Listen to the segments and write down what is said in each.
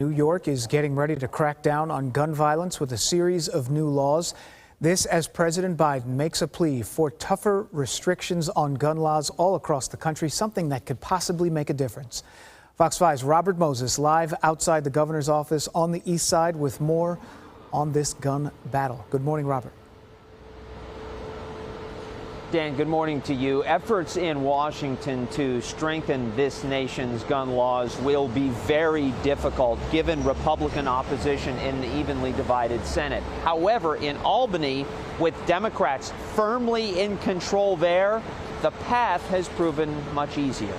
New York is getting ready to crack down on gun violence with a series of new laws. This as President Biden makes a plea for tougher restrictions on gun laws all across the country, something that could possibly make a difference. Fox 5's Robert Moses live outside the governor's office on the east side with more on this gun battle. Good morning, Robert. Dan, good morning to you. Efforts in Washington to strengthen this nation's gun laws will be very difficult given Republican opposition in the evenly divided Senate. However, in Albany, with Democrats firmly in control there, the path has proven much easier.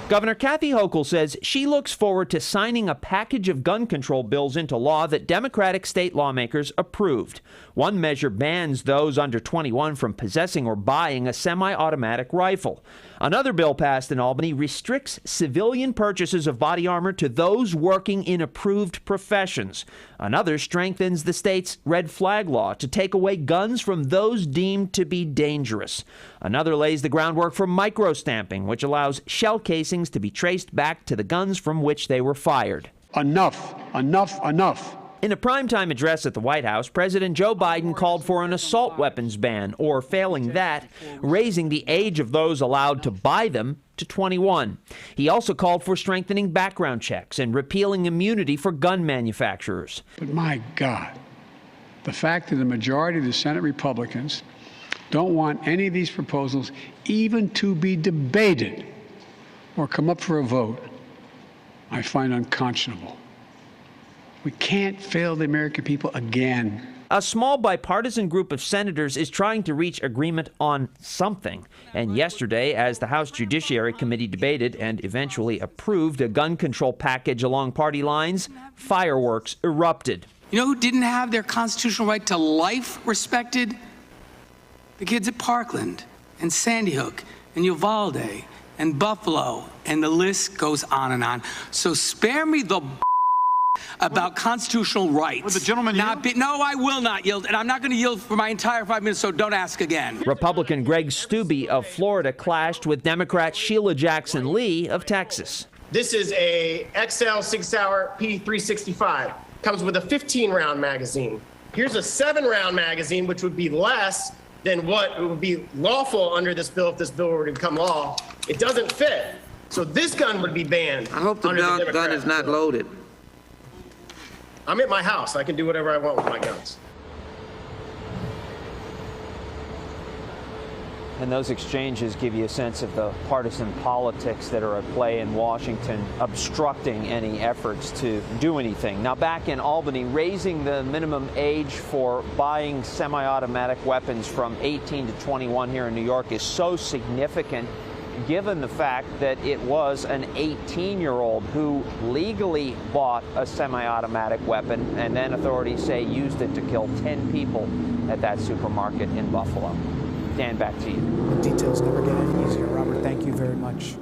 Governor Kathy Hochul says she looks forward to signing a package of gun control bills into law that Democratic state lawmakers approved. One measure bans those under 21 from possessing or buying a semi-automatic rifle. Another bill passed in Albany restricts civilian purchases of body armor to those working in approved professions. Another strengthens the state's red flag law to take away guns from those deemed to be dangerous. Another lays the groundwork for micro-stamping, which allows shell casings to be traced back to the guns from which they were fired. Enough, enough, enough. In a primetime address at the White House, President Joe Biden called for an assault weapons ban, or failing that, raising the age of those allowed to buy them to 21. He also called for strengthening background checks and repealing immunity for gun manufacturers. But my God, the fact that the majority of the Senate Republicans don't want any of these proposals even to be debated or come up for a vote, I find unconscionable. We can't fail the American people again. A small bipartisan group of senators is trying to reach agreement on something. And yesterday, as the House Judiciary Committee debated and eventually approved a gun control package along party lines, fireworks erupted. You know who didn't have their constitutional right to life respected? The kids at Parkland and Sandy Hook and Uvalde and Buffalo, and the list goes on and on. So spare me the about constitutional rights. Would the gentleman yield? No, I will not yield, and I'm not going to yield for my entire 5 minutes, so don't ask again. Republican Greg Steube of Florida clashed with Democrat Sheila Jackson Lee of Texas. This is a XL 6-hour P365. Comes with a 15-round magazine. Here's a 7-round magazine, which would be less than what would be lawful under this bill if this bill were to become law. It doesn't fit. So this gun would be banned. I hope the gun is not loaded. I'm at my house. I can do whatever I want with my guns. And those exchanges give you a sense of the partisan politics that are at play in Washington, obstructing any efforts to do anything. Now, back in Albany, raising the minimum age for buying semi-automatic weapons from 18 to 21 here in New York is so significant, given the fact that it was an 18-year-old who legally bought a semi-automatic weapon and then authorities say used it to kill 10 people at that supermarket in Buffalo. Dan, back to you. The details never get any easier. Robert, thank you very much.